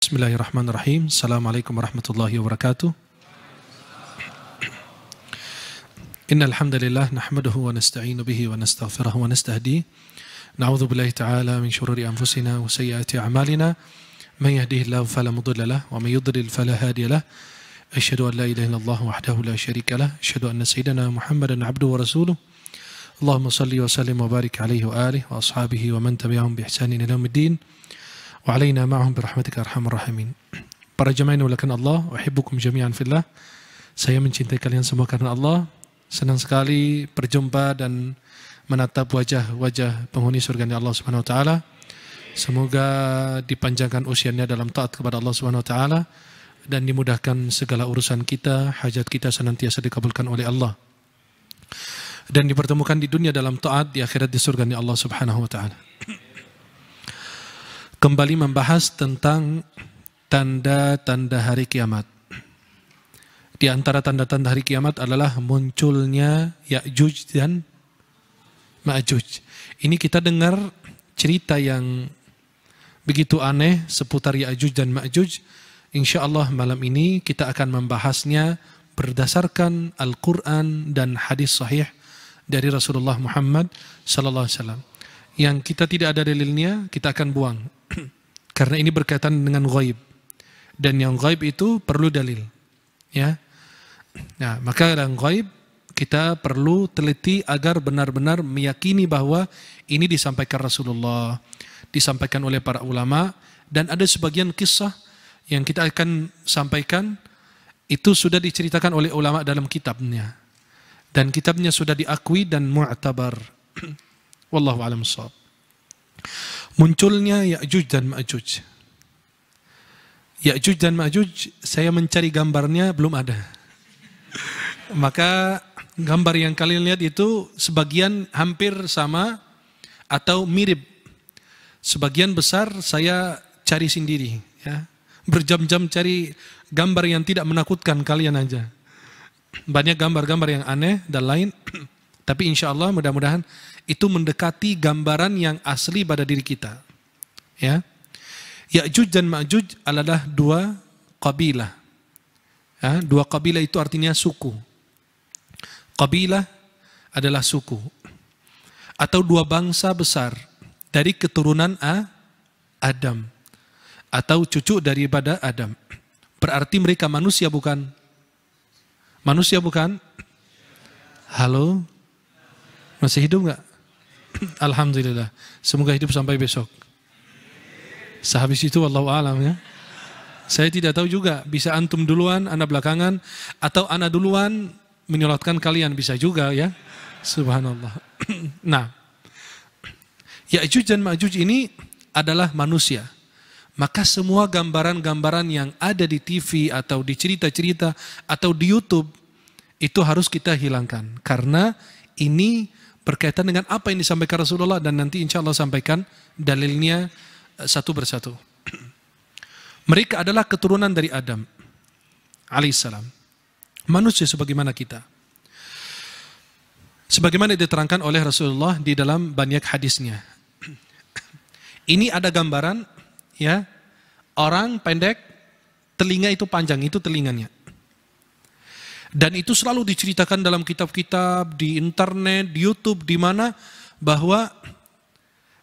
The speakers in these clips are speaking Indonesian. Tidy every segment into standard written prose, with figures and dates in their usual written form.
Bismillahirrahmanirrahim. Assalamualaikum warahmatullahi wabarakatuh. Innal hamdalillah nahmaduhu wa nasta'inu bihi wa nastaghfiruhu wa nastahdi. Na'udzu billahi ta'ala min shururi anfusina wa sayyiati a'malina. Man yahdihillahu fala mudilla lahu wa man yudlil fala hadiya lahu. Asyhadu an la ilaha illallah wahdahu la syarika lahu. Asyhadu anna sayyidana Muhammadan 'abduhu wa rasuluh. Allahumma shalli wa sallim wa barik alaihi wa alihi wa ashabihi wa man tabi'ahum bi ihsanin ila yaumiddin. Wa alaina ma'ahum birahmatika arhamar rahimin. Para jemaah yang dimuliakan Allah, uhibbukum jami'an fillah. Saya mencintai kalian semua karena Allah. Senang sekali berjumpa dan menatap wajah-wajah penghuni surga Allah Subhanahu wa taala. Semoga dipanjangkan usianya dalam taat kepada Allah Subhanahu wa taala dan dimudahkan segala urusan kita, hajat kita senantiasa dikabulkan oleh Allah. Dan dipertemukan di dunia dalam taat, di akhirat di surga Allah Subhanahu wa taala. Kembali membahas tentang tanda-tanda hari kiamat. Di antara tanda-tanda hari kiamat adalah munculnya Ya'juj dan Ma'juj. Ini kita dengar cerita yang begitu aneh seputar Ya'juj dan Ma'juj. Insya Allah malam ini kita akan membahasnya berdasarkan Al-Quran dan hadis sahih dari Rasulullah Muhammad sallallahu alaihi wasallam. Yang kita tidak ada dalilnya, kita akan buang. Karena ini berkaitan dengan ghaib. Dan yang ghaib itu perlu dalil. Ya. Nah, maka dalam ghaib kita perlu teliti agar benar-benar meyakini bahwa ini disampaikan Rasulullah, disampaikan oleh para ulama, dan ada sebagian kisah yang kita akan sampaikan itu sudah diceritakan oleh ulama dalam kitabnya. Dan kitabnya sudah diakui dan mu'tabar. Wallahu a'lam bishawab. Munculnya Ya'juj dan Ma'juj. Ya'juj dan Ma'juj, saya mencari gambarnya belum ada. Maka gambar yang kalian lihat itu sebagian hampir sama atau mirip. Sebagian besar saya cari sendiri. Ya. Berjam-jam cari gambar yang tidak menakutkan kalian aja. Banyak gambar-gambar yang aneh dan lain. Tapi insya Allah mudah-mudahan itu mendekati gambaran yang asli pada diri kita. Ya. Ya'juj dan Ma'juj adalah dua kabilah. Ya, dua kabilah itu artinya suku. Kabilah adalah suku. Atau dua bangsa besar dari keturunan Adam. Atau cucu daripada Adam. Berarti mereka manusia bukan? Manusia bukan? Halo? Masih hidup nggak? Alhamdulillah. Semoga hidup sampai besok. Sehabis itu wallahu a'lam ya. Saya tidak tahu juga. Bisa antum duluan, ana belakangan, atau ana duluan menyolatkan kalian, bisa juga ya. Subhanallah. Nah, Ya'juj dan Ma'juj ini adalah manusia. Maka semua gambaran-gambaran yang ada di TV atau di cerita-cerita atau di YouTube itu harus kita hilangkan. Karena ini berkaitan dengan apa yang disampaikan Rasulullah dan nanti insya Allah sampaikan dalilnya satu persatu. Mereka adalah keturunan dari Adam alaihissalam. Manusia sebagaimana kita. Sebagaimana diterangkan oleh Rasulullah di dalam banyak hadisnya. Ini ada gambaran ya, orang pendek, telinga itu panjang, itu telinganya. Dan itu selalu diceritakan dalam kitab-kitab, di internet, di YouTube, di mana bahwa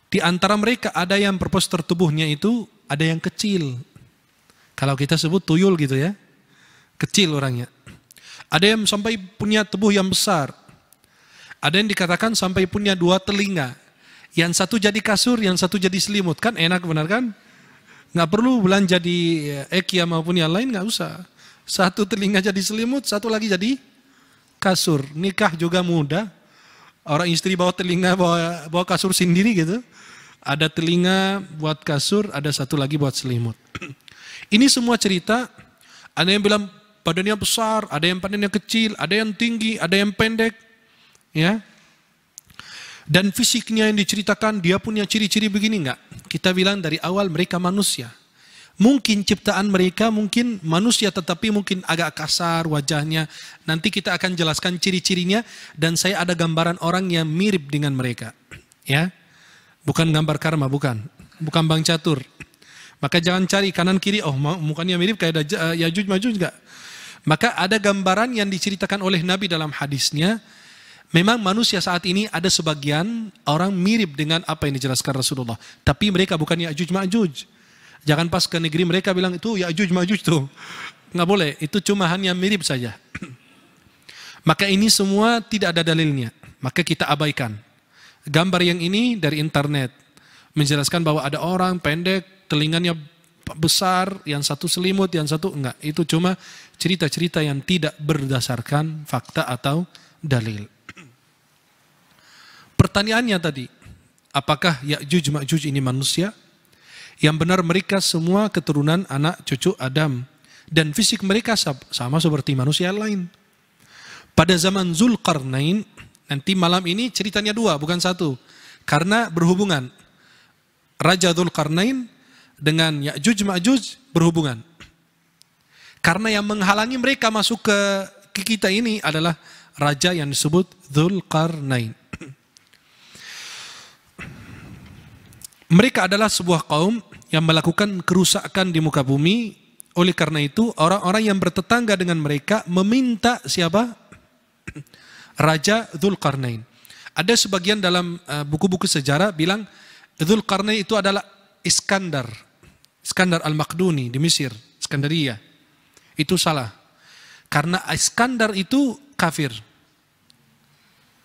di antara mereka ada yang postur tubuhnya itu ada yang kecil. Kalau kita sebut tuyul gitu ya, kecil orangnya. Ada yang sampai punya tubuh yang besar. Ada yang dikatakan sampai punya dua telinga. Yang satu jadi kasur, yang satu jadi selimut. Kan enak benar kan? Nggak perlu belanja di IKEA maupun yang lain, nggak usah. Satu telinga jadi selimut, satu lagi jadi kasur. Nikah juga mudah. Orang istri bawa telinga, bawa kasur sendiri gitu. Ada telinga buat kasur, ada satu lagi buat selimut. Ini semua cerita, ada yang bilang badannya besar, ada yang badannya kecil, ada yang tinggi, ada yang pendek. Ya. Dan fisiknya yang diceritakan, dia punya ciri-ciri begini enggak? Kita bilang dari awal mereka manusia. Mungkin ciptaan mereka mungkin manusia tetapi mungkin agak kasar wajahnya. Nanti kita akan jelaskan ciri-cirinya dan saya ada gambaran orang yang mirip dengan mereka. Ya. Bukan gambar karma, bukan. Bukan Bang Catur. Maka jangan cari kanan kiri, oh mukanya mirip kayak Yajuj Majuj, enggak. Maka ada gambaran yang diceritakan oleh Nabi dalam hadisnya, memang manusia saat ini ada sebagian orang mirip dengan apa yang dijelaskan Rasulullah. Tapi mereka bukan Yajuj Majuj. Jangan pas ke negeri mereka bilang itu Yajuj Majuj tuh. Nggak boleh, itu cuma hanya mirip saja. Maka ini semua tidak ada dalilnya. Maka kita abaikan. Gambar yang ini dari internet. Menjelaskan bahwa ada orang pendek, telinganya besar, yang satu selimut, yang satu enggak. Itu cuma cerita-cerita yang tidak berdasarkan fakta atau dalil. Pertanyaannya tadi, apakah Ya'juj Ma'juj ini manusia? Yang benar mereka semua keturunan anak cucu Adam. Dan fisik mereka sama seperti manusia lain. Pada zaman Zulkarnain, nanti malam ini ceritanya dua, bukan satu. Karena berhubungan. Raja Zulkarnain dengan Ya'juj Ma'juj berhubungan. Karena yang menghalangi mereka masuk ke kita ini adalah raja yang disebut Zulkarnain. Mereka adalah sebuah kaum yang melakukan kerusakan di muka bumi. Oleh karena itu, orang-orang yang bertetangga dengan mereka meminta siapa? Raja Dzulqarnain. Ada sebagian dalam buku-buku sejarah bilang Dzulqarnain itu adalah Iskandar. Iskandar Al-Maqduni di Mesir, Iskandaria. Itu salah. Karena Iskandar itu kafir.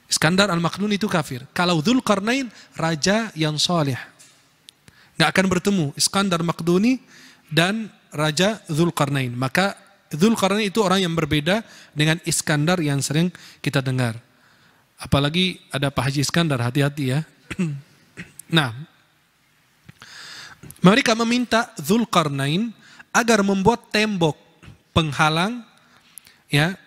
Iskandar Al-Maqduni itu kafir. Kalau Dzulqarnain, raja yang saleh. Nggak akan bertemu Iskandar Maqduni dan Raja Dzulqarnain. Maka Dzulqarnain itu orang yang berbeda dengan Iskandar yang sering kita dengar. Apalagi ada Pak Haji Iskandar, hati-hati ya. Nah, mereka meminta Dzulqarnain agar membuat tembok penghalang ya,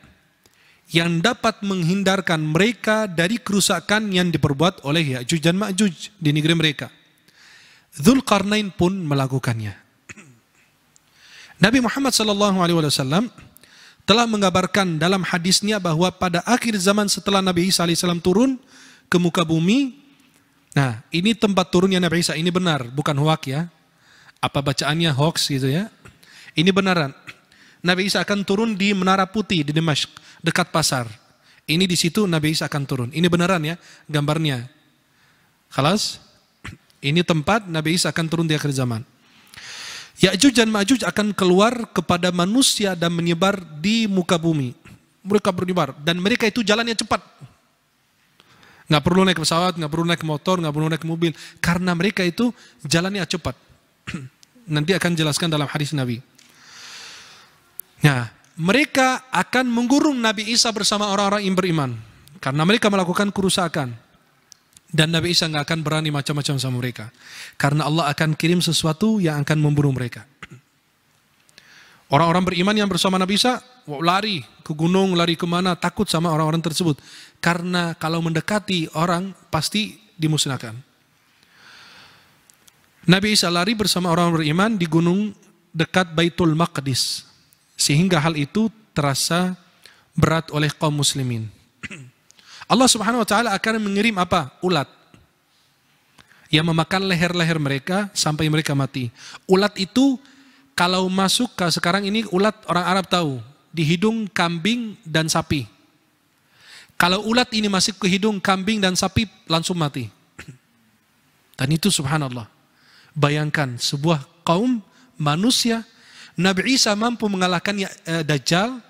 yang dapat menghindarkan mereka dari kerusakan yang diperbuat oleh Ya'juj dan Ma'juj di negeri mereka. Dzulqarnain pun melakukannya. Nabi Muhammad SAW telah mengabarkan dalam hadisnya bahwa pada akhir zaman setelah Nabi Isa AS turun ke muka bumi, nah ini tempat turunnya Nabi Isa, ini benar, bukan hoax ya. Apa bacaannya hoax gitu ya. Ini benaran. Nabi Isa akan turun di Menara Putih di Damashq, dekat pasar. Ini di situ Nabi Isa akan turun. Ini benaran ya gambarnya. Khalas? Ini tempat Nabi Isa akan turun di akhir zaman. Ya'juj dan Ma'juj akan keluar kepada manusia dan menyebar di muka bumi. Mereka menyebar dan mereka itu jalannya cepat. Nggak perlu naik pesawat, nggak perlu naik motor, nggak perlu naik mobil. Karena mereka itu jalannya cepat. Nanti akan jelaskan dalam hadis Nabi. Nah, mereka akan menggurung Nabi Isa bersama orang-orang yang beriman. Karena mereka melakukan kerusakan. Dan Nabi Isa nggak akan berani macam-macam sama mereka. Karena Allah akan kirim sesuatu yang akan membunuh mereka. Orang-orang beriman yang bersama Nabi Isa, lari ke gunung, lari kemana, takut sama orang-orang tersebut. Karena kalau mendekati orang, pasti dimusnahkan. Nabi Isa lari bersama orang beriman di gunung dekat Baitul Maqdis. Sehingga hal itu terasa berat oleh kaum muslimin. Allah Subhanahu wa taala akan mengirim apa? Ulat. Yang memakan leher-leher mereka sampai mereka mati. Ulat itu kalau masuk ke sekarang ini ulat orang Arab tahu. Di hidung kambing dan sapi. Kalau ulat ini masuk ke hidung kambing dan sapi langsung mati. Dan itu subhanallah. Bayangkan sebuah kaum manusia. Nabi Isa mampu mengalahkan Dajjal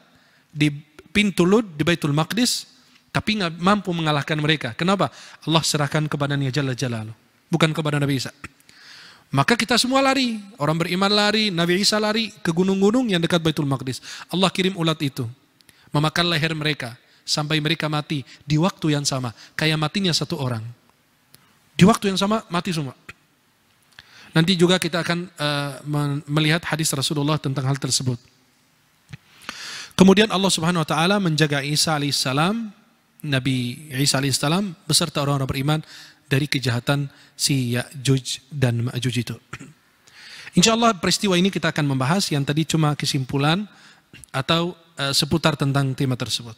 di pintu Lud di Baitul Maqdis. Tapi nggak mampu mengalahkan mereka. Kenapa? Allah serahkan kepadanya Jalla Jalaluh. Bukan kepada Nabi Isa. Maka kita semua lari. Orang beriman lari. Nabi Isa lari ke gunung-gunung yang dekat Baitul Maqdis. Allah kirim ulat itu. Memakan leher mereka. Sampai mereka mati. Di waktu yang sama. Kayak matinya satu orang. Di waktu yang sama mati semua. Nanti juga kita akan melihat hadis Rasulullah tentang hal tersebut. Kemudian Allah Subhanahu wa taala menjaga Isa alaihissalam, Nabi Isa alaihissalam beserta orang-orang beriman dari kejahatan si Ya'juj dan Ma'juj itu. Insyaallah peristiwa ini kita akan membahas, yang tadi cuma kesimpulan atau seputar tentang tema tersebut.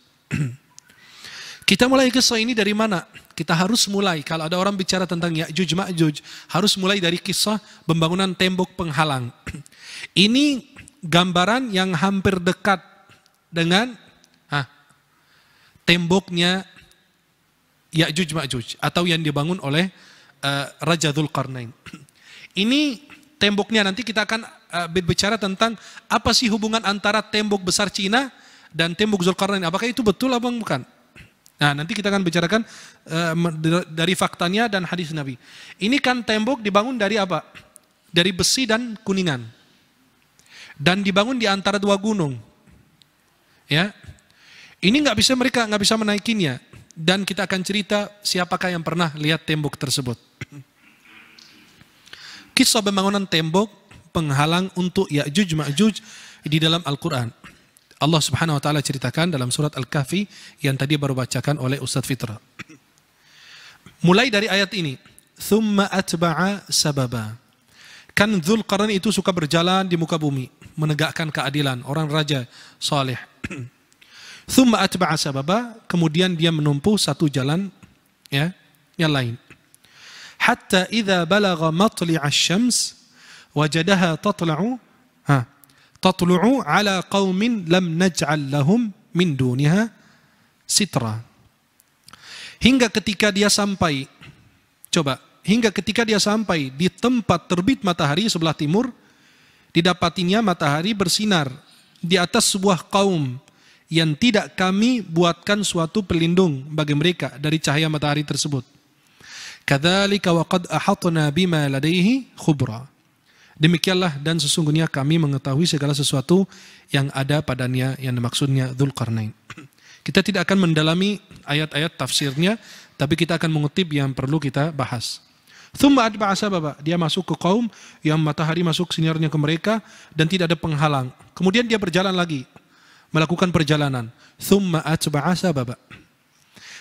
Kita mulai kisah ini dari mana? Kita harus mulai, kalau ada orang bicara tentang Ya'juj Ma'juj, harus mulai dari kisah pembangunan tembok penghalang. Ini gambaran yang hampir dekat dengan temboknya Ya'juj Ma'juj, atau yang dibangun oleh Raja Dzulqarnain. Ini temboknya, nanti kita akan berbicara tentang apa sih hubungan antara tembok besar Cina dan tembok Dzulqarnain. Apakah itu betul atau bukan? Nah, nanti kita akan bicarakan dari faktanya dan hadis Nabi. Ini kan tembok dibangun dari apa? Dari besi dan kuningan. Dan dibangun di antara dua gunung. Ya. Ini mereka nggak bisa menaikinya. Dan kita akan cerita siapakah yang pernah lihat tembok tersebut. Kisah pembangunan tembok penghalang untuk Ya'juj Ma'juj di dalam Al-Quran. Allah Subhanahu wa taala ceritakan dalam surat Al-Kahfi yang tadi baru bacakan oleh Ustadz Fitra. Mulai dari ayat ini, "Tsumma atba'a sababa." Kan Dzulqarnain itu suka berjalan di muka bumi, menegakkan keadilan, orang raja saleh. "Tsumma atba'a sababa," kemudian dia menempuh satu jalan ya, yang lain. "Hatta idza balagha matli'a asy-syams wajadaha tatlu'u ala qaumin lam naj'al lahum min duniha sitra." Hingga ketika dia sampai di tempat terbit matahari sebelah timur, didapatinya matahari bersinar di atas sebuah kaum yang tidak kami buatkan suatu pelindung bagi mereka dari cahaya matahari tersebut. Kadzalika wa qad ahatna bima ladaihi khubra. Demikianlah dan sesungguhnya kami mengetahui segala sesuatu yang ada padanya, yang maksudnya Dzulqarnain. Kita tidak akan mendalami ayat-ayat tafsirnya, tapi kita akan mengutip yang perlu kita bahas. Tsumma atba'a sababa, dia masuk ke kaum yang matahari masuk sinarnya ke mereka dan tidak ada penghalang. Kemudian dia berjalan lagi, melakukan perjalanan. Tsumma atba'a sababa.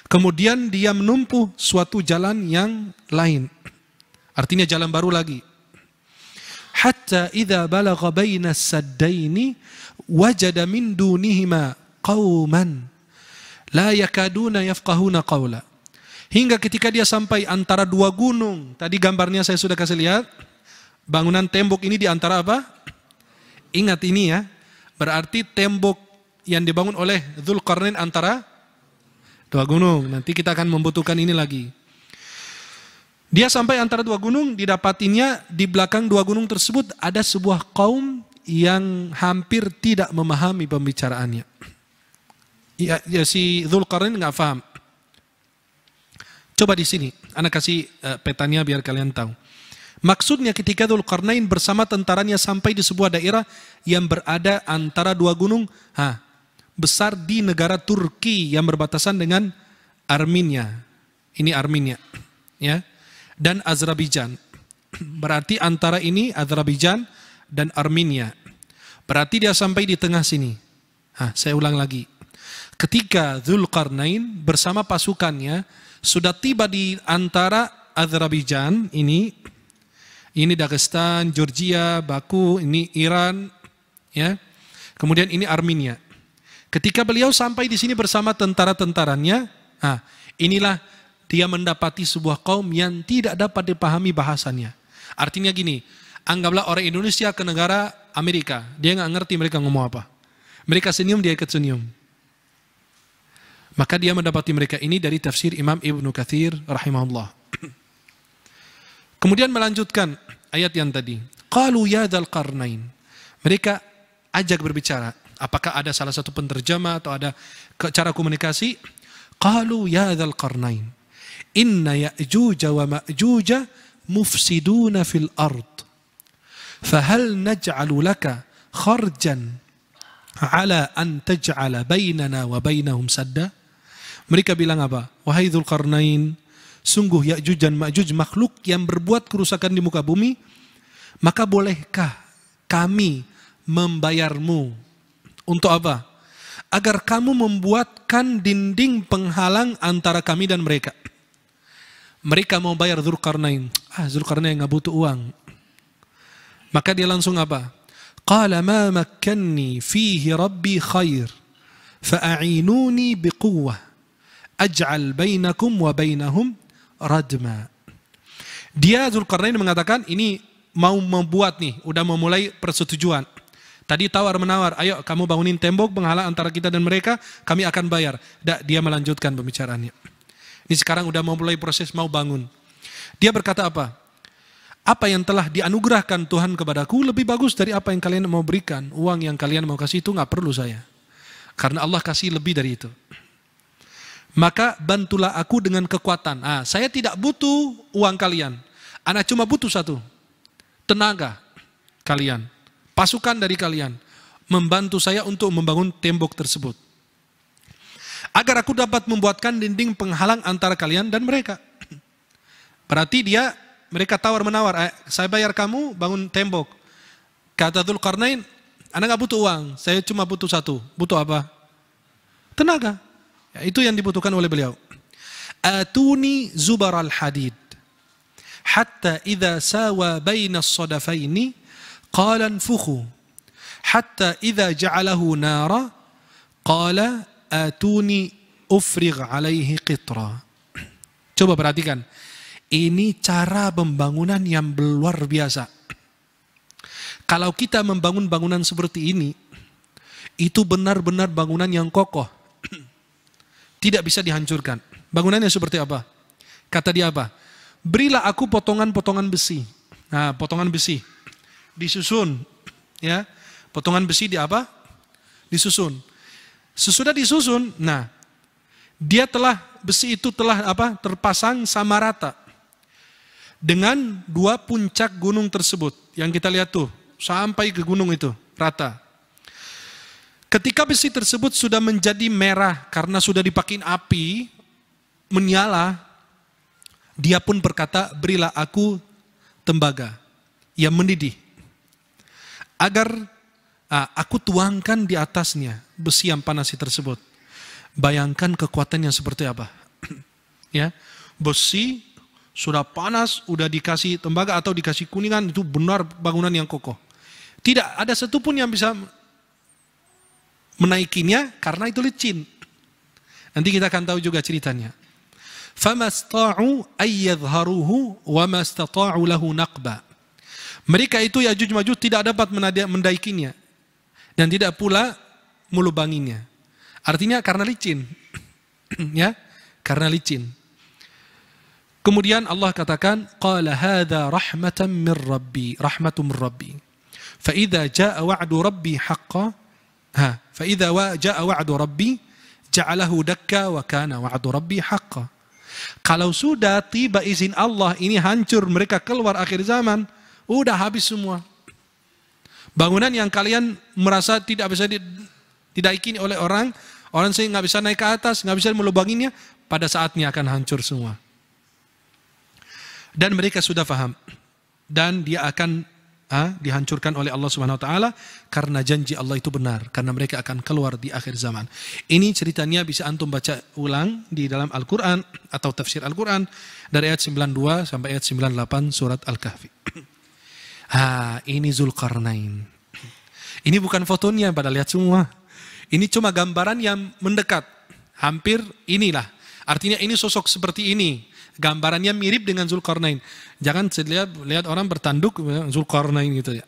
Kemudian dia menempuh suatu jalan yang lain. Artinya jalan baru lagi. Hatta idza balagha baina as-saddaini wajada min dunihima qauman la yakaduna yafqahuna qawla. Hingga ketika dia sampai antara dua gunung, tadi gambarnya saya sudah kasih lihat, bangunan tembok ini di antara apa? Ingat ini ya, berarti tembok yang dibangun oleh Dzulqarnain antara dua gunung. Nanti kita akan membutuhkan ini lagi. Dia sampai antara dua gunung, didapatinya di belakang dua gunung tersebut ada sebuah kaum yang hampir tidak memahami pembicaraannya. Ya si Dzulqarnain nggak paham. Coba di sini, anak kasih petanya biar kalian tahu. Maksudnya ketika Dzulqarnain bersama tentaranya sampai di sebuah daerah yang berada antara dua gunung besar di negara Turki yang berbatasan dengan Armenia. Ini Armenia, ya. Dan Azerbaijan. Berarti antara ini Azerbaijan dan Armenia. Berarti dia sampai di tengah sini. Saya ulang lagi. Ketika Dzulqarnain bersama pasukannya sudah tiba di antara Azerbaijan ini Dagestan, Georgia, Baku, ini Iran, ya. Kemudian ini Armenia. Ketika beliau sampai di sini bersama tentara-tentaranya, inilah dia mendapati sebuah kaum yang tidak dapat dipahami bahasanya. Artinya gini, anggaplah orang Indonesia ke negara Amerika, dia nggak ngerti mereka ngomong apa. Mereka senyum, dia ikut senyum. Maka dia mendapati mereka ini dari tafsir Imam Ibnu Katsir rahimahullah. Kemudian melanjutkan ayat yang tadi. Qalu ya Dzulqarnain. Mereka ajak berbicara. Apakah ada salah satu penterjemah atau ada cara komunikasi? Qalu ya Dzulqarnain. Inna Ya'juj wa Ma'juj mufsiduna fil ard. Fahal naj'alu laka kharjan ala an taj'ala bainana wa bainahum sadda? Mereka bilang apa? Wahai Dzulqarnain, sungguh Ya'juj dan Ma'juj makhluk yang berbuat kerusakan di muka bumi, maka bolehkah kami membayarmu untuk apa? Agar kamu membuatkan dinding penghalang antara kami dan mereka. Mereka mau bayar Dzulqarnain. Dzulqarnain nggak butuh uang. Maka dia langsung apa? Qala ma makkanni fihi rabbi khair fa'inuni biquwwah aj'al bainakum wa bainahum radma. Dia Dzulqarnain mengatakan ini mau membuat nih, udah memulai persetujuan. Tadi tawar-menawar, ayo kamu bangunin tembok penghalang antara kita dan mereka, kami akan bayar. Dia melanjutkan pembicaraannya. Ini sekarang udah memulai proses mau bangun. Dia berkata apa? Apa yang telah dianugerahkan Tuhan kepadaku lebih bagus dari apa yang kalian mau berikan. Uang yang kalian mau kasih itu nggak perlu saya. Karena Allah kasih lebih dari itu. Maka bantulah aku dengan kekuatan. Saya tidak butuh uang kalian. Anak cuma butuh satu. Tenaga kalian. Pasukan dari kalian. Membantu saya untuk membangun tembok tersebut. Agar aku dapat membuatkan dinding penghalang antara kalian dan mereka. Berarti mereka tawar-menawar, saya bayar kamu bangun tembok. Kata Dzulqarnain, Anda nggak butuh uang, saya cuma butuh satu. Butuh apa? Tenaga. Ya, itu yang dibutuhkan oleh beliau. Atuni zubar al-hadid. Hatta idha sawa baina as-sadafaini, qala anfukhu. Hatta idha ja'alahu nara, qala atuni ufrigh alaihi qitra. Coba perhatikan. Ini cara pembangunan yang luar biasa. Kalau kita membangun bangunan seperti ini, itu benar-benar bangunan yang kokoh. Tidak bisa dihancurkan. Bangunannya seperti apa? Kata dia apa? Berilah aku potongan-potongan besi. Nah, potongan besi. Disusun. Ya, potongan besi di apa? Disusun. Sesudah disusun, nah, besi itu telah apa? Terpasang sama rata. Dengan dua puncak gunung tersebut. Yang kita lihat tuh. Sampai ke gunung itu. Rata. Ketika besi tersebut sudah menjadi merah. Karena sudah dipakai api. Menyala. Dia pun berkata, berilah aku tembaga. Yang mendidih. Agar aku tuangkan di atasnya. Besi yang panas tersebut. Bayangkan kekuatannya seperti apa. Ya, besi sudah panas, udah dikasih tembaga atau dikasih kuningan, itu benar bangunan yang kokoh. Tidak ada satupun yang bisa menaikinya karena itu licin. Nanti kita akan tahu juga ceritanya. Famasta'u ayyadharuhu wa mastata'u lahu naqba. Mereka itu Ya'juj Ma'juj tidak dapat mendaikinya dan tidak pula melubanginya. Artinya karena licin. Ya, karena licin. Kemudian Allah katakan, qala hadza rahmatan min rabbi, rahmatun min rabbi. Fa idza jaa wa'du rabbi haqqan, fa idza jaa wa'du rabbi ja'alahu dakka wa kana wa'du rabbi haqqan. Kalau sudah tiba izin Allah, ini hancur, mereka keluar akhir zaman, udah habis semua. Bangunan yang kalian merasa tidak bisa didaikini oleh orang sih nggak bisa naik ke atas, nggak bisa melubanginya, pada saatnya akan hancur semua. Dan mereka sudah paham. Dan dia akan dihancurkan oleh Allah Subhanahu Wa Taala karena janji Allah itu benar. Karena mereka akan keluar di akhir zaman. Ini ceritanya bisa antum baca ulang di dalam Al-Quran atau tafsir Al-Quran dari ayat 92 sampai ayat 98 surat Al-Kahfi. Ini Dzulqarnain. Ini bukan fotonya, pada lihat semua. Ini cuma gambaran yang mendekat. Hampir inilah. Artinya ini sosok seperti ini. Gambarannya mirip dengan Dzulqarnain. Jangan lihat orang bertanduk Dzulqarnain gitu ya.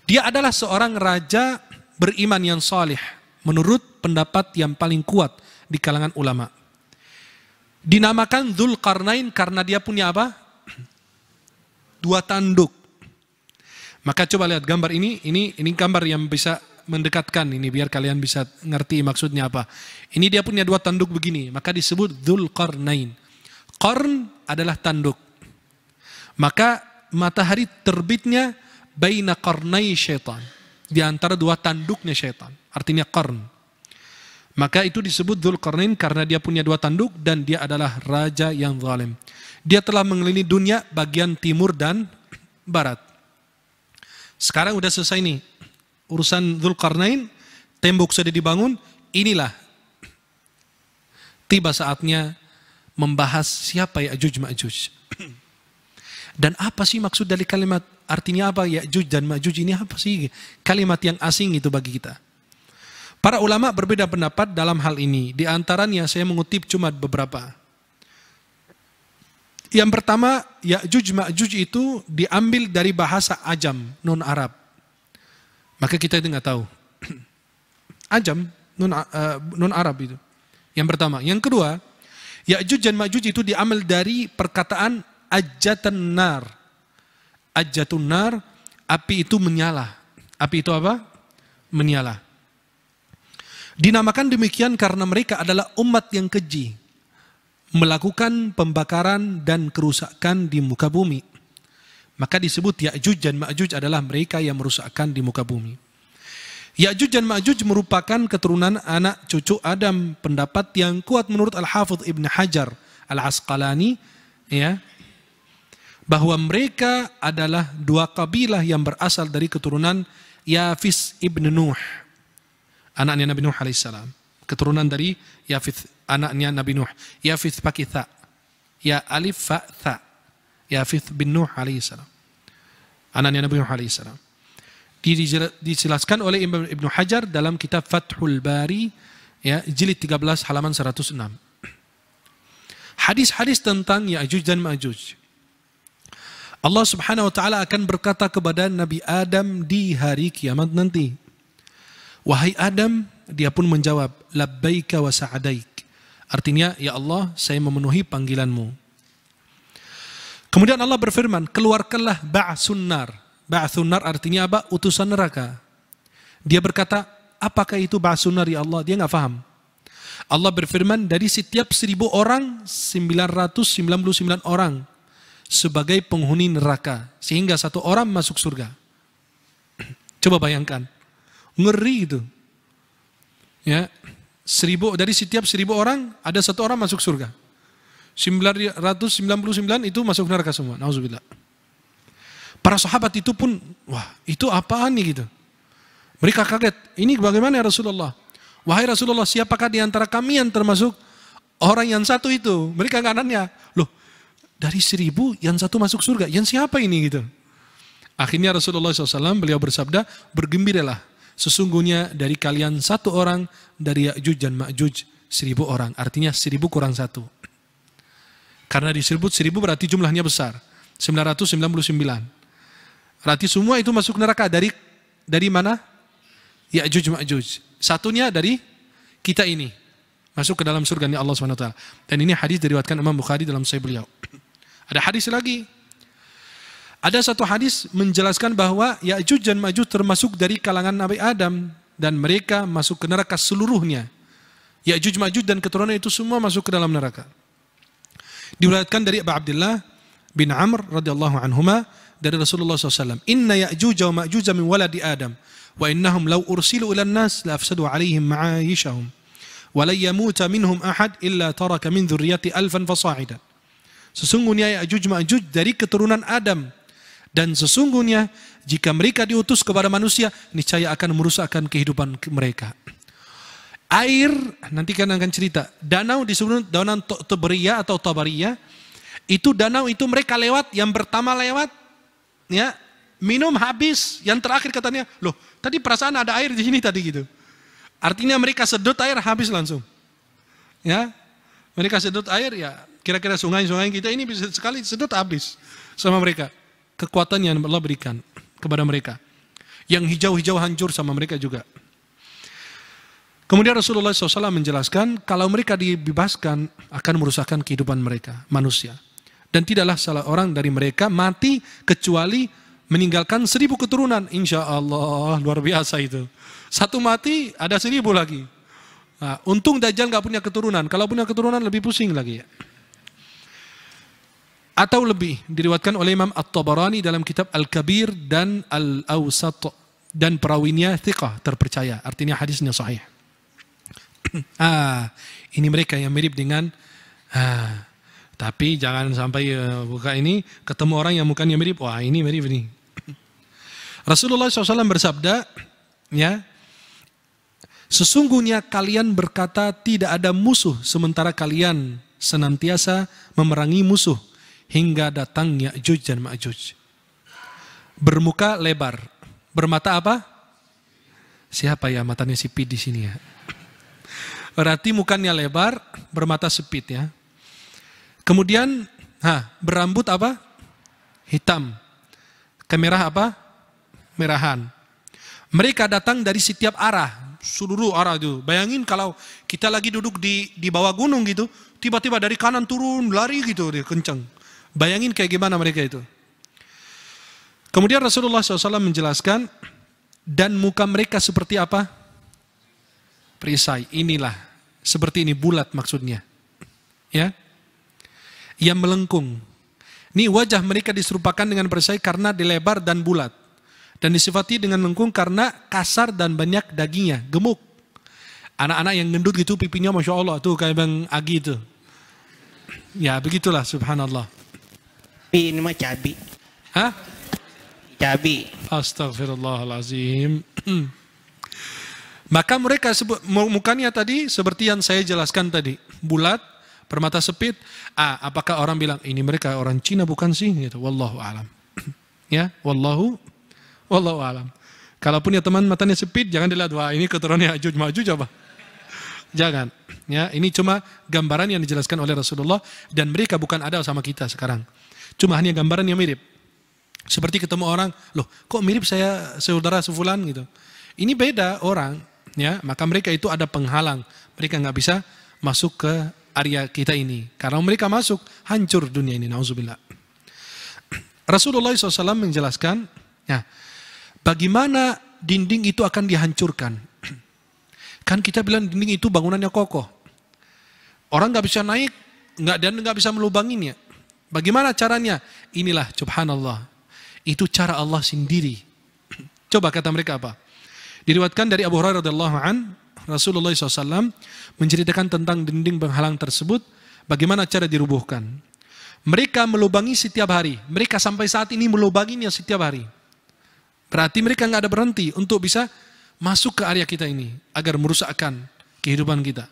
Dia adalah seorang raja beriman yang salih menurut pendapat yang paling kuat di kalangan ulama. Dinamakan Dzulqarnain karena dia punya apa? Dua tanduk. Maka coba lihat gambar ini gambar yang bisa mendekatkan ini biar kalian bisa ngerti maksudnya apa. Ini dia punya dua tanduk begini, maka disebut Dzulqarnain. Qarn adalah tanduk. Maka matahari terbitnya baina qarnai syaitan. Di antara dua tanduknya syaitan. Artinya qarn. Maka itu disebut Dzulqarnain karena dia punya dua tanduk dan dia adalah raja yang zalim. Dia telah mengelilingi dunia bagian timur dan barat. Sekarang udah selesai nih. Urusan Dzulqarnain, tembok sudah dibangun, inilah. Tiba saatnya membahas siapa Ya'juj Ma'juj. Dan apa sih maksud dari kalimat, artinya apa Ya'juj dan Ma'juj ini apa sih? Kalimat yang asing itu bagi kita. Para ulama berbeda pendapat dalam hal ini. Di antaranya saya mengutip cuma beberapa. Yang pertama, Ya'juj Ma'juj itu diambil dari bahasa Ajam, non-Arab. Maka kita itu nggak tahu. Ajam, non-Arab itu. Yang pertama. Yang kedua, Ya'juj dan Ma'juj itu diambil dari perkataan Ajjatun nar. Ajjatun nar, api itu menyala. Api itu apa? Menyala. Dinamakan demikian karena mereka adalah umat yang keji, melakukan pembakaran dan kerusakan di muka bumi. Maka disebut Ya'juj dan Ma'juj adalah mereka yang merusakkan di muka bumi. Ya'juj dan Ma'juj merupakan keturunan anak cucu Adam. Pendapat yang kuat menurut Al-Hafidh Ibn Hajar Al-Asqalani, ya, bahwa mereka adalah dua kabilah yang berasal dari keturunan Yafis ibn Nuh, anaknya Nabi Nuh alaihissalam. Keturunan dari Yafith, anaknya Nabi Nuh. Yafith pakai tha. Ya alif fa tha. Yafith bin Nuh alaihissalam. Anaknya Nabi Nuh alaihissalam. Dijelaskan oleh Ibnu Hajar dalam kitab Fathul Bari, ya, jilid 13 halaman 106. Hadis-hadis tentang Ya'juj dan Ma'juj. Allah Subhanahu wa taala akan berkata kepada Nabi Adam di hari kiamat nanti, "Wahai Adam," dia pun menjawab, "Labbaika wa sa'adaik." Artinya, ya Allah, saya memenuhi panggilanmu. Kemudian Allah berfirman, "Keluarkanlah ba'sun nar." Ba'sun nar artinya apa? Utusan neraka. Dia berkata, "Apakah itu ba'sun nar ya Allah?" Dia nggak paham. Allah berfirman, dari setiap 1000 orang, 999 orang sebagai penghuni neraka, sehingga 1 orang masuk surga. Coba bayangkan, ngeri itu. Ya, dari setiap 1000 orang ada 1 orang masuk surga. 999 itu masuk neraka semua. Nauzubillah. Para sahabat itu pun, wah, itu apaan nih gitu. Mereka kaget. Ini bagaimana ya Rasulullah? Wahai Rasulullah, siapakah di antara kami yang termasuk orang yang satu itu? Mereka nggak nanya, loh, dari 1000 yang 1 masuk surga, yang siapa ini gitu? Akhirnya Rasulullah SAW beliau bersabda, "Bergembiralah, sesungguhnya dari kalian 1 orang dari Ya'juj dan Ma'juj 1000 orang." Artinya 1000 kurang 1. Karena disebut 1000 berarti jumlahnya besar. 999. Berarti semua itu masuk neraka dari mana? Ya'juj Ma'juj. Satunya dari kita ini. Masuk ke dalam surga Allah SWT. Dan ini hadis diriwayatkan Imam Bukhari dalam Sahih beliau. Ada hadis lagi. Ada satu hadis menjelaskan bahwa Ya'juj dan Ma'juj termasuk dari kalangan Nabi Adam. Dan mereka masuk ke neraka seluruhnya. Ya'juj Ma'juj dan keturunan itu semua masuk ke dalam neraka. Diriwayatkan dari Abu Abdullah bin Amr radhiyallahu anhuma dari Rasulullah SAW. "Inna Ya'juj wa Ma'juj min waladi Adam. Wa innahum law ursilu ila an-nas la afsadu alaihim ma'ayishahum. Wa la yamuta minhum ahad illa taraka min dzurriyyati alfan fasa'idan." Sesungguhnya Ya'juj Ma'juj dari keturunan Adam, dan sesungguhnya jika mereka diutus kepada manusia, niscaya akan merusakkan kehidupan mereka. Air, nanti kan akan cerita, danau disebut danau Tabariyah atau Tabariyah, itu danau itu mereka lewat, yang pertama lewat, ya, minum habis, yang terakhir katanya, loh, tadi perasaan ada air di sini tadi gitu. Artinya mereka sedot air habis langsung. Ya, mereka sedot air, ya kira-kira sungai-sungai kita ini bisa sekali sedot habis sama mereka. Kekuatan yang Allah berikan kepada mereka. Yang hijau-hijau hancur sama mereka juga. Kemudian Rasulullah SAW menjelaskan kalau mereka dibebaskan akan merusakkan kehidupan mereka, manusia. Dan tidaklah salah orang dari mereka mati kecuali meninggalkan 1000 keturunan. Insya Allah, luar biasa itu. 1 mati ada 1000 lagi. Nah, untung Dajjal gak punya keturunan. Kalau punya keturunan lebih pusing lagi ya. Atau lebih, diriwayatkan oleh Imam At-Tabarani dalam kitab Al-Kabir dan Al-Awsat, dan perawinya thiqah, terpercaya. Artinya hadisnya sahih. Ini mereka yang mirip dengan, tapi jangan sampai buka ini ketemu orang yang mukanya mirip. Wah, ini mirip ini. Rasulullah SAW bersabda, ya, sesungguhnya kalian berkata tidak ada musuh sementara kalian senantiasa memerangi musuh hingga datang Ya'juj dan Ma'juj. Bermuka lebar, bermata apa? Siapa ya matanya sipit di sini ya? Berarti mukanya lebar, bermata sipit ya. Kemudian, berambut apa? Hitam. Kemerah apa? Merahan. Mereka datang dari setiap arah, seluruh arah itu. Bayangin kalau kita lagi duduk di bawah gunung gitu, tiba-tiba dari kanan turun, lari gitu, dia kencang. Bayangin kayak gimana mereka itu. Kemudian Rasulullah SAW menjelaskan, dan muka mereka seperti apa? Perisai. Inilah, seperti ini, bulat maksudnya. Ya, yang melengkung. Ini wajah mereka diserupakan dengan perisai karena dilebar dan bulat. Dan disifati dengan melengkung karena kasar dan banyak dagingnya, gemuk. Anak-anak yang gendut gitu pipinya Masya Allah, tuh kayak Bang Agi itu. Ya begitulah, subhanallah. Ini mah cabi. Hah? Cabi. Astagfirullahalazim. Maka mereka mukanya tadi seperti yang saya jelaskan tadi, bulat, bermata sipit. Apakah orang bilang ini mereka orang Cina bukan sih? Gitu. Wallahu alam. Ya, wallahu alam. Kalaupun ya teman matanya sipit, jangan dilihat wah ini keturunannya Ya'juj Ma'juj apa? Jangan. Ya, ini cuma gambaran yang dijelaskan oleh Rasulullah dan mereka bukan ada sama kita sekarang. Cuma hanya gambaran yang mirip. Seperti ketemu orang, loh kok mirip saya saudara sefulan gitu. Ini beda orang, ya. Maka mereka itu ada penghalang. Mereka nggak bisa masuk ke area kita ini. Karena mereka masuk, hancur dunia ini. Nauzubillah. Rasulullah SAW menjelaskan, ya, bagaimana dinding itu akan dihancurkan. Kan kita bilang dinding itu bangunannya kokoh. Orang nggak bisa naik, dan nggak bisa melubanginya. Bagaimana caranya? Inilah subhanallah. Itu cara Allah sendiri. Coba kata mereka apa? Diriwayatkan dari Abu Hurairah radhiyallahu an, Rasulullah SAW menceritakan tentang dinding penghalang tersebut, bagaimana cara dirubuhkan. Mereka melubangi setiap hari. Mereka sampai saat ini melubanginya setiap hari. Berarti mereka nggak ada berhenti untuk bisa masuk ke area kita ini agar merusakkan kehidupan kita.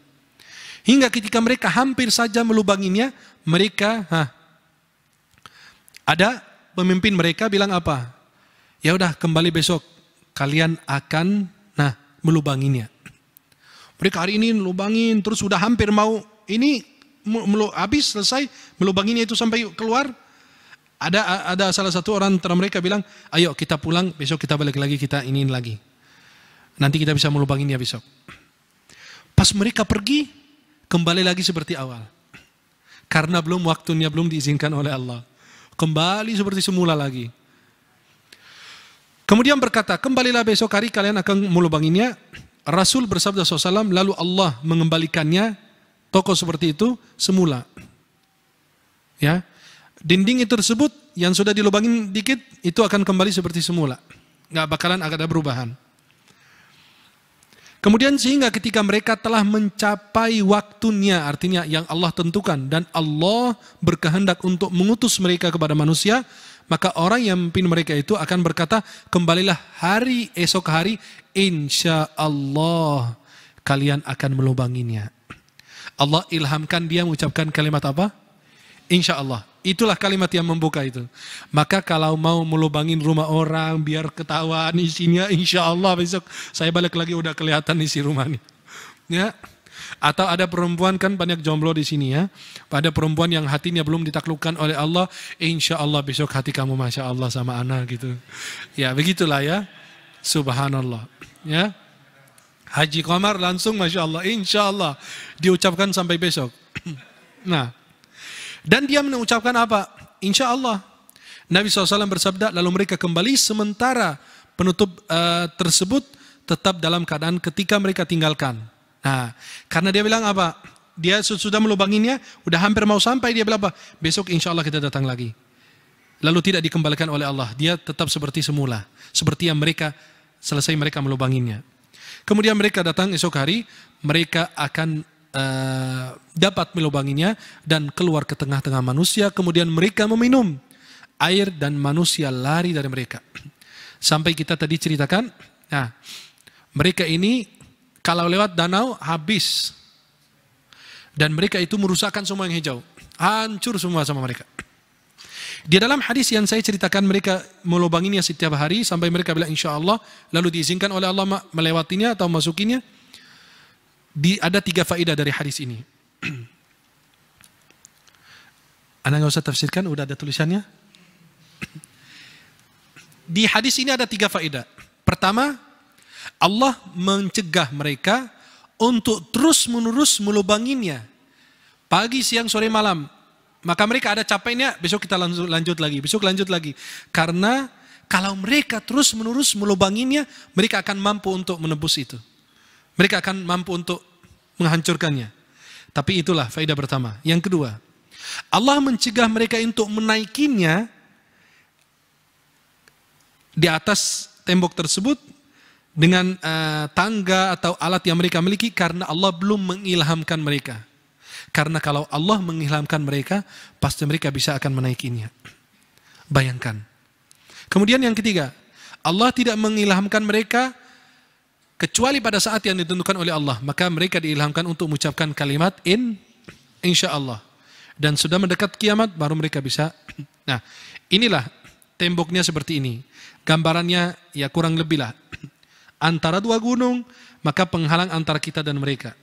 Hingga ketika mereka hampir saja melubanginya, mereka ada pemimpin mereka bilang apa? Ya udah kembali besok kalian akan melubanginya. Mereka hari ini melubangin terus sudah hampir mau ini habis selesai melubanginya itu sampai keluar. Ada salah satu orang antara mereka bilang, ayo kita pulang besok kita balik lagi kita iniin lagi. Nanti kita bisa melubanginya besok. Pas mereka pergi kembali lagi seperti awal. Karena waktunya belum diizinkan oleh Allah. Kembali seperti semula lagi. Kemudian berkata, kembalilah besok hari kalian akan melubanginya. Rasul bersabda SAW, lalu Allah mengembalikannya toko seperti itu semula. Ya, dinding itu tersebut yang sudah dilubangin dikit itu akan kembali seperti semula. Nggak bakalan ada perubahan. Kemudian sehingga ketika mereka telah mencapai waktunya, artinya yang Allah tentukan, dan Allah berkehendak untuk mengutus mereka kepada manusia, maka orang yang memimpin mereka itu akan berkata, kembalilah esok hari, insya Allah kalian akan melubanginya. Allah ilhamkan dia mengucapkan kalimat apa? Insya Allah. Itulah kalimat yang membuka itu. Maka kalau mau melubangin rumah orang biar ketahuan isinya, insya Allah besok saya balik lagi udah kelihatan isi rumahnya. Ya. Atau ada perempuan kan banyak jomblo di sini ya. Pada perempuan yang hatinya belum ditaklukkan oleh Allah, insya Allah besok hati kamu masya Allah sama anak gitu. Ya begitulah ya. Subhanallah. Ya. Haji Qamar langsung masya Allah, insya Allah diucapkan sampai besok. Nah. Dan dia mengucapkan apa? Insya Allah. Nabi SAW bersabda, lalu mereka kembali sementara penutup tersebut tetap dalam keadaan ketika mereka tinggalkan. Nah, karena dia bilang apa? Dia sudah melubanginya, udah hampir mau sampai, dia bilang apa? Besok insya Allah kita datang lagi. Lalu tidak dikembalikan oleh Allah. Dia tetap seperti semula. Seperti yang mereka, selesai mereka melubanginya. Kemudian mereka datang esok hari, mereka akan dapat melubanginya dan keluar ke tengah-tengah manusia. Kemudian mereka meminum air dan manusia lari dari mereka. Sampai kita tadi ceritakan, nah mereka ini kalau lewat danau habis. Dan mereka itu merusakkan semua yang hijau. Hancur semua sama mereka. Di dalam hadis yang saya ceritakan, mereka melubanginya setiap hari sampai mereka bilang insya Allah, lalu diizinkan oleh Allah melewatinya atau masukinya. Ada 3 faedah dari hadis ini. Anda nggak usah tafsirkan, udah ada tulisannya. Di hadis ini ada 3 faedah. Pertama, Allah mencegah mereka untuk terus-menerus melubanginya. Pagi, siang, sore, malam. Maka mereka ada capeknya, besok kita lanjut lagi, besok lanjut lagi. Karena kalau mereka terus-menerus melubanginya, mereka akan mampu untuk menebus itu. Mereka akan mampu untuk menghancurkannya. Tapi itulah faedah pertama. Yang kedua, Allah mencegah mereka untuk menaikinya di atas tembok tersebut dengan tangga atau alat yang mereka miliki karena Allah belum mengilhamkan mereka. Karena kalau Allah mengilhamkan mereka, pasti mereka bisa akan menaikinya. Bayangkan. Kemudian yang ketiga, Allah tidak mengilhamkan mereka kecuali pada saat yang ditentukan oleh Allah. Maka mereka diilhamkan untuk mengucapkan kalimat insya Allah. Dan sudah mendekat kiamat, baru mereka bisa. Nah, inilah temboknya seperti ini. Gambarannya ya kurang lebih lah. Antara 2 gunung, maka penghalang antara kita dan mereka.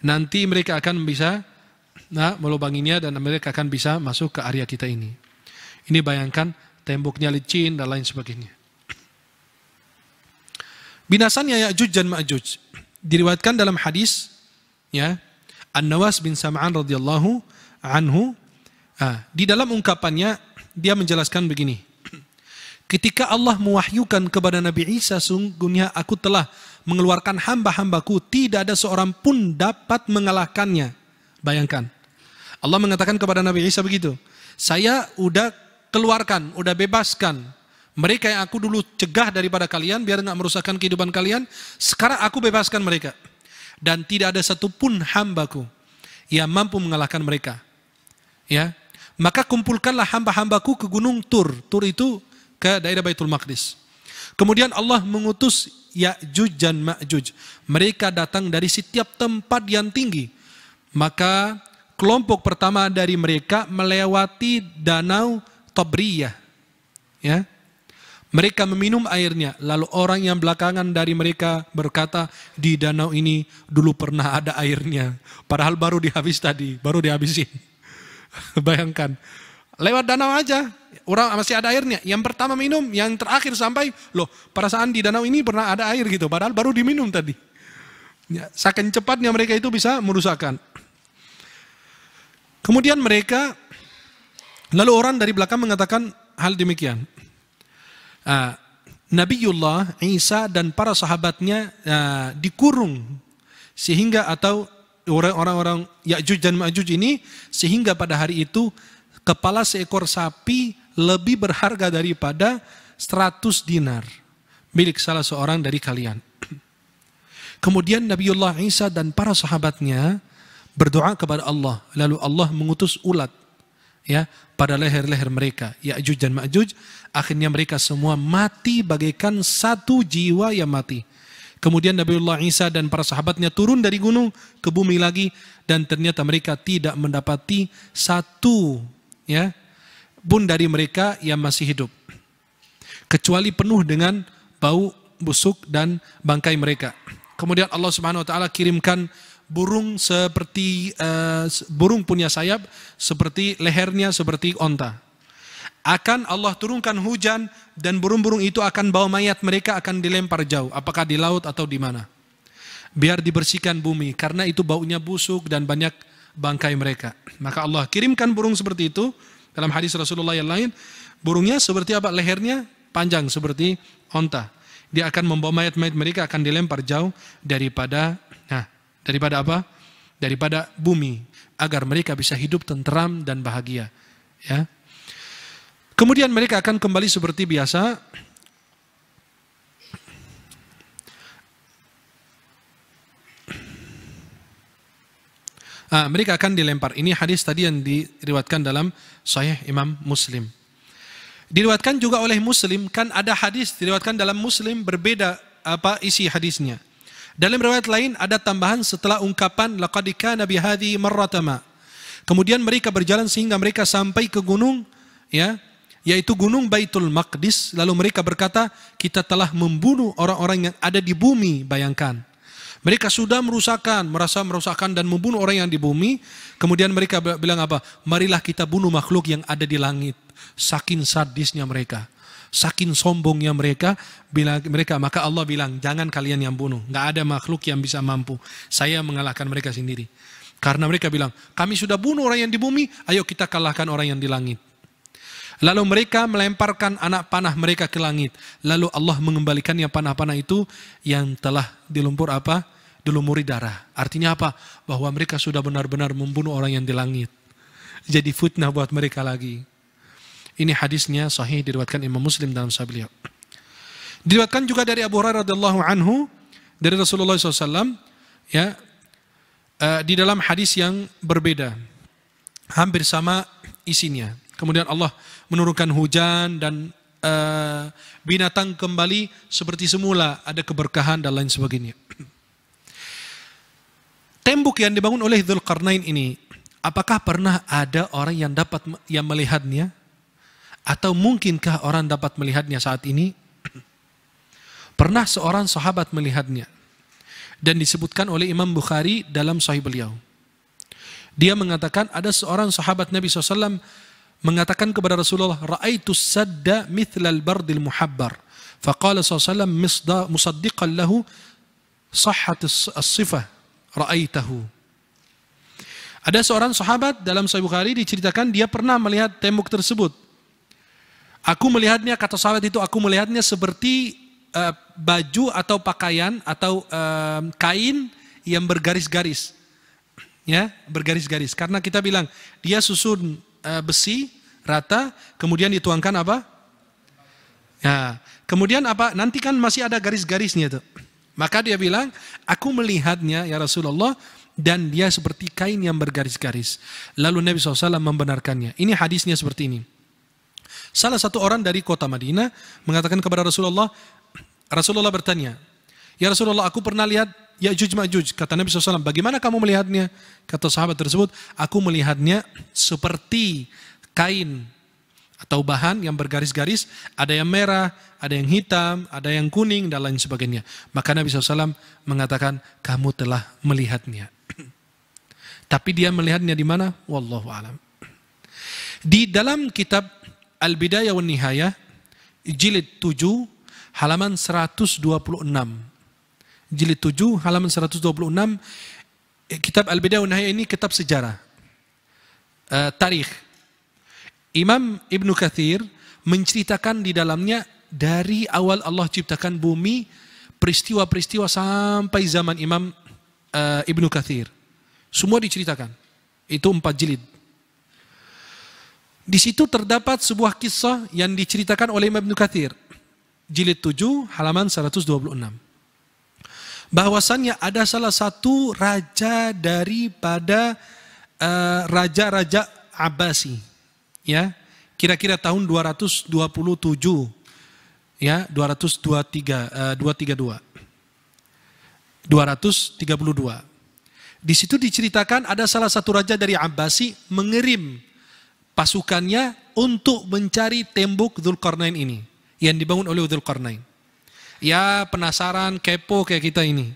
Nanti mereka akan bisa melubanginya dan mereka akan bisa masuk ke area kita ini. Ini bayangkan temboknya licin dan lain sebagainya. Binasanya Ya'juj dan Ma'juj diriwayatkan dalam hadis ya An-Nawas bin Sam'an radhiyallahu anhu. Di dalam ungkapannya dia menjelaskan begini. Ketika Allah mewahyukan kepada Nabi Isa, sungguhnya aku telah mengeluarkan hamba-hambaku, tidak ada seorang pun dapat mengalahkannya. Bayangkan. Allah mengatakan kepada Nabi Isa begitu. Saya udah keluarkan, udah bebaskan. Mereka yang aku dulu cegah daripada kalian, biar nggak merusakkan kehidupan kalian. Sekarang aku bebaskan mereka. Dan tidak ada satupun hambaku yang mampu mengalahkan mereka. Ya, maka kumpulkanlah hamba-hambaku ke gunung Tur. Tur itu ke daerah Baitul Maqdis. Kemudian Allah mengutus Ya'juj dan Ma'juj. Mereka datang dari setiap tempat yang tinggi. Maka kelompok pertama dari mereka melewati danau Tabriyah. Ya. Mereka meminum airnya. Lalu orang yang belakangan dari mereka berkata, di danau ini dulu pernah ada airnya. Padahal baru dihabis tadi, baru dihabisin. Bayangkan. Lewat danau aja, orang masih ada airnya. Yang pertama minum, yang terakhir sampai, loh perasaan di danau ini pernah ada air gitu. Padahal baru diminum tadi. Ya, saking cepatnya mereka itu bisa merusakkan. Kemudian mereka, lalu orang dari belakang mengatakan hal demikian. Nabiullah Isa dan para sahabatnya dikurung. Sehingga atau orang-orang Ya'juj dan Ma'juj ini, sehingga pada hari itu, kepala seekor sapi lebih berharga daripada 100 dinar milik salah seorang dari kalian. Kemudian Nabiullah Isa dan para sahabatnya berdoa kepada Allah. Lalu Allah mengutus ulat ya pada leher-leher mereka, Ya'juj dan Ma'juj. Akhirnya mereka semua mati bagaikan satu jiwa yang mati. Kemudian Nabiullah Isa dan para sahabatnya turun dari gunung ke bumi lagi. Dan ternyata mereka tidak mendapati satu pun dari mereka yang masih hidup, kecuali penuh dengan bau busuk dan bangkai mereka. Kemudian Allah Subhanahu Wa Taala kirimkan burung seperti burung punya sayap, seperti lehernya seperti onta. Akan Allah turunkan hujan dan burung-burung itu akan bawa mayat mereka, akan dilempar jauh, apakah di laut atau di mana, biar dibersihkan bumi, karena itu baunya busuk dan banyak bangkai mereka. Maka Allah kirimkan burung seperti itu. Dalam hadis Rasulullah yang lain, burungnya seperti apa? Lehernya panjang seperti onta. Dia akan membawa mayat-mayat mereka, akan dilempar jauh daripada apa? Daripada bumi, agar mereka bisa hidup tenteram dan bahagia. Ya. Kemudian mereka akan kembali seperti biasa. Mereka akan dilempar. Ini hadis tadi yang diriwayatkan dalam Sahih Imam Muslim. Diriwayatkan juga oleh Muslim, kan ada hadis diriwayatkan dalam Muslim berbeda apa isi hadisnya. Dalam riwayat lain ada tambahan setelah ungkapan laqad kana bihadhi marratama. Kemudian mereka berjalan sehingga mereka sampai ke gunung ya, yaitu gunung Baitul Maqdis. Lalu mereka berkata, kita telah membunuh orang-orang yang ada di bumi. Bayangkan, mereka sudah merasa merusakkan dan membunuh orang yang di bumi. Kemudian mereka bilang apa? Marilah kita bunuh makhluk yang ada di langit. Saking sadisnya mereka, saking sombongnya mereka, maka Allah bilang, jangan kalian yang bunuh. Nggak ada makhluk yang bisa mampu. Saya mengalahkan mereka sendiri. Karena mereka bilang, kami sudah bunuh orang yang di bumi, ayo kita kalahkan orang yang di langit. Lalu mereka melemparkan anak panah mereka ke langit. Lalu Allah mengembalikannya panah-panah itu yang telah dilumuri darah. Artinya apa? Bahwa mereka sudah benar-benar membunuh orang yang di langit. Jadi fitnah buat mereka lagi. Ini hadisnya sahih, diriwayatkan Imam Muslim dalam Sahih beliau. Diriwayatkan juga dari Abu Hurairah radhiyallahu anhu dari Rasulullah SAW, ya, di dalam hadis yang berbeda, hampir sama isinya. Kemudian Allah menurunkan hujan dan binatang kembali seperti semula, ada keberkahan dan lain sebagainya. Tembok yang dibangun oleh Dzulqarnain ini, apakah pernah ada orang yang melihatnya? Atau mungkinkah orang dapat melihatnya saat ini? Pernah seorang sahabat melihatnya, dan disebutkan oleh Imam Bukhari dalam Sahih beliau. Dia mengatakan ada seorang sahabat Nabi SAW mengatakan kepada Rasulullah, ra'aitu sadda mithlal bardil muhabbar. Faqala SAW musaddiqan lahu sahhat as-sifah ra'aitahu. Ada seorang sahabat dalam Sahih Bukhari diceritakan dia pernah melihat tembok tersebut. Aku melihatnya, kata sahabat itu, aku melihatnya seperti baju atau pakaian atau kain yang bergaris-garis. Ya, bergaris-garis. Karena kita bilang dia susun besi rata, kemudian dituangkan apa? Ya, kemudian apa? Nanti kan masih ada garis-garisnya tuh. Maka dia bilang, aku melihatnya ya Rasulullah, dan dia seperti kain yang bergaris-garis. Lalu Nabi SAW membenarkannya. Ini hadisnya seperti ini. Salah satu orang dari kota Madinah mengatakan kepada Rasulullah, Rasulullah bertanya, ya Rasulullah, aku pernah lihat Ya'juj Ma'juj. Kata Nabi SAW, bagaimana kamu melihatnya? Kata sahabat tersebut, aku melihatnya seperti kain atau bahan yang bergaris-garis, ada yang merah, ada yang hitam, ada yang kuning, dan lain sebagainya. Maka Nabi SAW mengatakan, kamu telah melihatnya. Tapi dia melihatnya di mana? Wallahu a'lam. Di dalam kitab Al-Bidayah wan Nihayah, jilid 7, halaman 126. Jilid 7, halaman 126, kitab Al-Bidayah wan Nihayah ini kitab sejarah, tarikh. Imam Ibnu Katsir menceritakan di dalamnya dari awal Allah ciptakan bumi, peristiwa-peristiwa sampai zaman Imam Ibnu Katsir. Semua diceritakan. Itu 4 jilid. Di situ terdapat sebuah kisah yang diceritakan oleh Imam Ibnu Katsir. Jilid 7, halaman 126. Bahwasannya ada salah satu raja daripada raja-raja Abbasi, ya, kira-kira tahun 227, ya, 232. Di situ diceritakan ada salah satu raja dari Abbasi mengirim pasukannya untuk mencari tembok Dzulqarnain ini yang dibangun oleh Dzulqarnain. Ya, penasaran, kepo kayak kita ini.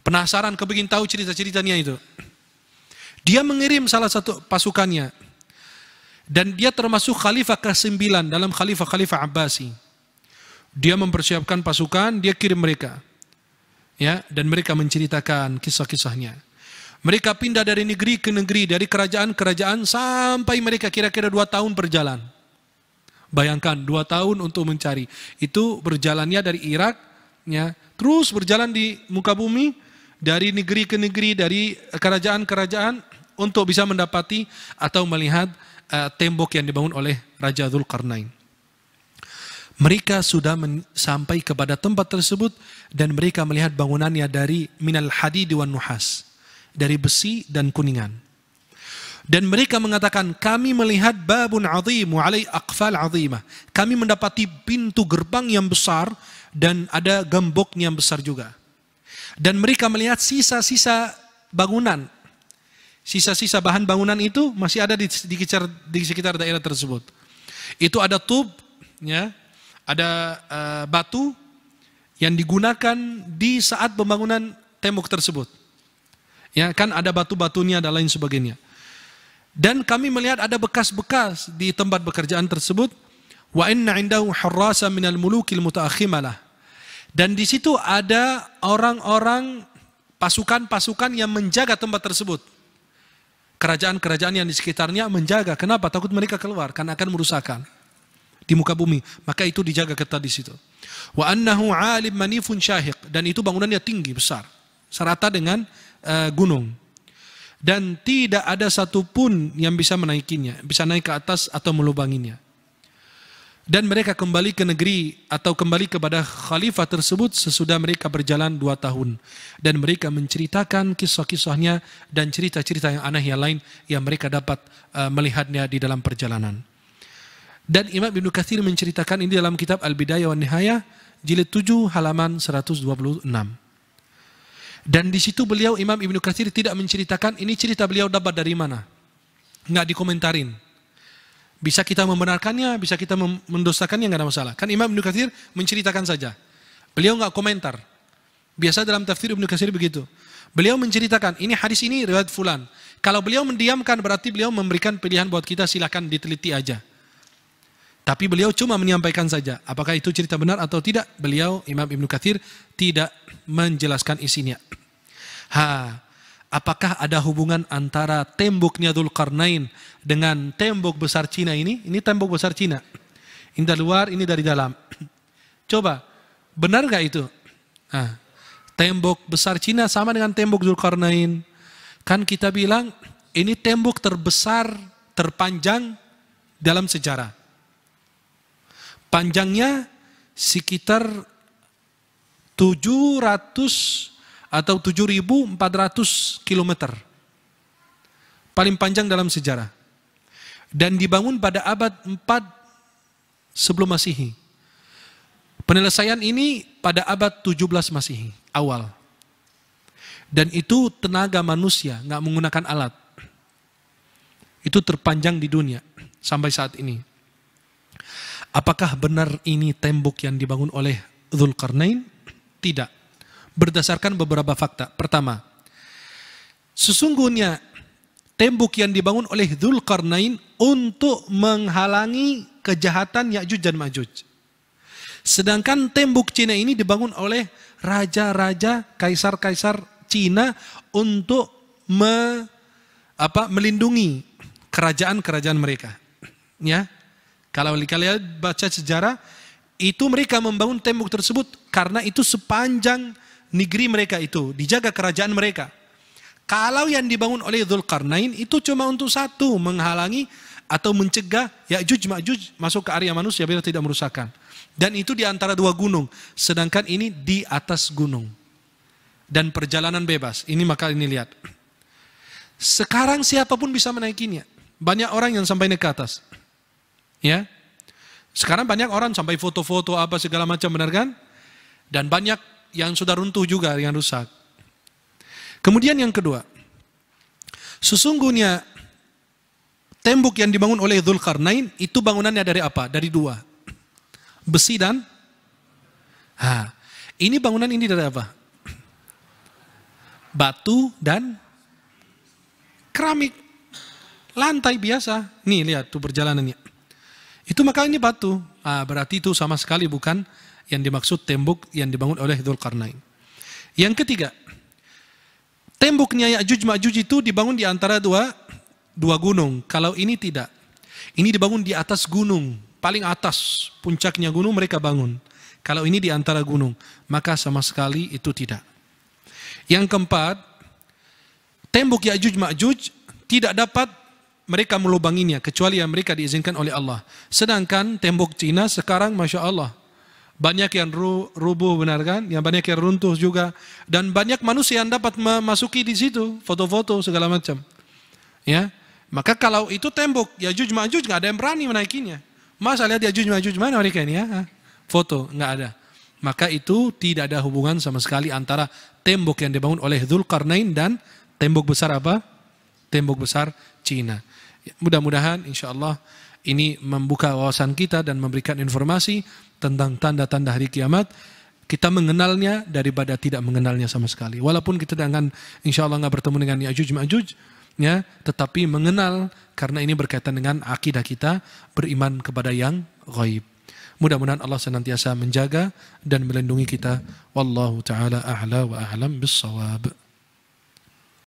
Penasaran, kepingin tahu cerita-ceritanya itu. Dia mengirim salah satu pasukannya. Dan dia termasuk khalifah ke-9 dalam khalifah-khalifah Abbasi. Dia mempersiapkan pasukan, dia kirim mereka. Ya, dan mereka menceritakan kisah-kisahnya. Mereka pindah dari negeri ke negeri, dari kerajaan ke kerajaan, sampai mereka kira-kira 2 tahun berjalan. Bayangkan 2 tahun untuk mencari. Itu berjalannya dari Irak, ya, terus berjalan di muka bumi, dari negeri ke negeri, dari kerajaan-kerajaan, untuk bisa mendapati atau melihat tembok yang dibangun oleh Raja Dzulqarnain. Mereka sudah sampai kepada tempat tersebut, dan mereka melihat bangunannya dari minal hadid wan nuhas, dari besi dan kuningan. Dan mereka mengatakan, kami melihat babun azim wa alai aqfal azimah. Kami mendapati pintu gerbang yang besar dan ada gemboknya yang besar juga. Dan mereka melihat sisa-sisa bangunan. Sisa-sisa bahan bangunan itu masih ada di sekitar daerah tersebut. Itu ada tub, ya, ada batu yang digunakan di saat pembangunan tembok tersebut. Ya, kan ada batu-batunya dan lain sebagainya. Dan kami melihat ada bekas-bekas di tempat pekerjaan tersebut. Wa inna indahu harrasa minal mulukil mutaakhimalah. Dan di situ ada orang-orang pasukan-pasukan yang menjaga tempat tersebut. Kerajaan-kerajaan yang di sekitarnya menjaga. Kenapa? Takut mereka keluar karena akan merusakkan di muka bumi. Maka itu dijaga ketat di situ. Wa annahu 'alim manifun syahiq, dan itu bangunannya tinggi besar, serata dengan gunung. Dan tidak ada satupun yang bisa menaikinya, bisa naik ke atas atau melubanginya. Dan mereka kembali ke negeri atau kembali kepada khalifah tersebut sesudah mereka berjalan 2 tahun. Dan mereka menceritakan kisah-kisahnya dan cerita-cerita yang aneh yang lain yang mereka dapat melihatnya di dalam perjalanan. Dan Imam Ibnu Katsir menceritakan ini dalam kitab Al-Bidayah wan Nihayah jilid 7 halaman 126. Dan di situ beliau Imam Ibnu Katsir tidak menceritakan ini cerita beliau dapat dari mana. Enggak dikomentarin. Bisa kita membenarkannya, bisa kita mendostakannya, enggak ada masalah. Kan Imam Ibnu Katsir menceritakan saja. Beliau enggak komentar. Biasa dalam tafsir Ibnu Katsir begitu. Beliau menceritakan ini hadis ini riwayat fulan. Kalau beliau mendiamkan berarti beliau memberikan pilihan buat kita, silakan diteliti aja. Tapi beliau cuma menyampaikan saja. Apakah itu cerita benar atau tidak? Beliau, Imam Ibnu Katsir, tidak menjelaskan isinya. Apakah ada hubungan antara temboknya Dzulqarnain dengan tembok besar Cina ini? Ini tembok besar Cina. Ini dari luar, ini dari dalam. Coba, benar gak itu? Tembok besar Cina sama dengan tembok Dzulqarnain. Kan kita bilang, ini tembok terbesar, terpanjang dalam sejarah. Panjangnya sekitar 700 atau 7.400 kilometer. Paling panjang dalam sejarah. Dan dibangun pada abad 4 sebelum Masehi. Penyelesaian ini pada abad 17 Masehi, awal. Dan itu tenaga manusia, nggak menggunakan alat. Itu terpanjang di dunia sampai saat ini. Apakah benar ini tembok yang dibangun oleh Dzulqarnain? Tidak. Berdasarkan beberapa fakta. Pertama, sesungguhnya tembok yang dibangun oleh Dzulqarnain untuk menghalangi kejahatan Ya'juj dan Ma'juj. Sedangkan tembok Cina ini dibangun oleh raja-raja, kaisar-kaisar Cina untuk melindungi kerajaan-kerajaan mereka. Ya. Kalau kalian baca sejarah, itu mereka membangun tembok tersebut karena itu sepanjang negeri mereka itu, dijaga kerajaan mereka. Kalau yang dibangun oleh Dzulqarnain itu cuma untuk satu, menghalangi atau mencegah Ya'juj Ma'juj masuk ke area manusia biar tidak merusakkan. Dan itu di antara 2 gunung, sedangkan ini di atas gunung. Dan perjalanan bebas, ini maka ini lihat. Sekarang siapapun bisa menaikinya. Banyak orang yang sampai naik ke atas. Ya, sekarang banyak orang sampai foto-foto apa segala macam, benar kan? Dan banyak yang sudah runtuh juga, yang rusak. Kemudian yang kedua, sesungguhnya tembok yang dibangun oleh Dzulqarnain itu bangunannya dari apa? Dari 2, besi dan ini bangunan ini dari apa? Batu dan keramik, lantai biasa. Nih lihat tuh perjalanannya. Itu maka ini batu. Berarti itu sama sekali bukan yang dimaksud tembok yang dibangun oleh Dzulqarnain. Yang ketiga, temboknya Ya'juj Ma'juj itu dibangun di antara dua gunung. Kalau ini tidak. Ini dibangun di atas gunung. Paling atas, puncaknya gunung mereka bangun. Kalau ini di antara gunung, maka sama sekali itu tidak. Yang keempat, tembok Ya'juj Ma'juj tidak dapat mereka melubanginya kecuali yang mereka diizinkan oleh Allah. Sedangkan tembok Cina sekarang Masya Allah banyak yang rubuh, benar kan? Yang banyak yang runtuh juga, dan banyak manusia yang dapat memasuki di situ, foto-foto segala macam. Ya, maka kalau itu tembok Ya'juj Ma'juj nggak ada yang berani menaikinya. Masa lihat Ya'juj Ma'juj mana mereka ini ya? Foto nggak ada. Maka itu tidak ada hubungan sama sekali antara tembok yang dibangun oleh Dzulqarnain dan tembok besar apa? Tembok besar Cina. Mudah-mudahan insya Allah ini membuka wawasan kita dan memberikan informasi tentang tanda-tanda hari kiamat. Kita mengenalnya daripada tidak mengenalnya sama sekali. Walaupun kita dengan insya Allah nggak bertemu dengan Ya'juj Ma'juj, ya, tetapi mengenal karena ini berkaitan dengan akidah kita beriman kepada yang ghaib. Mudah-mudahan Allah senantiasa menjaga dan melindungi kita. Wallahu taala a'la wa a'lam bis-shawab.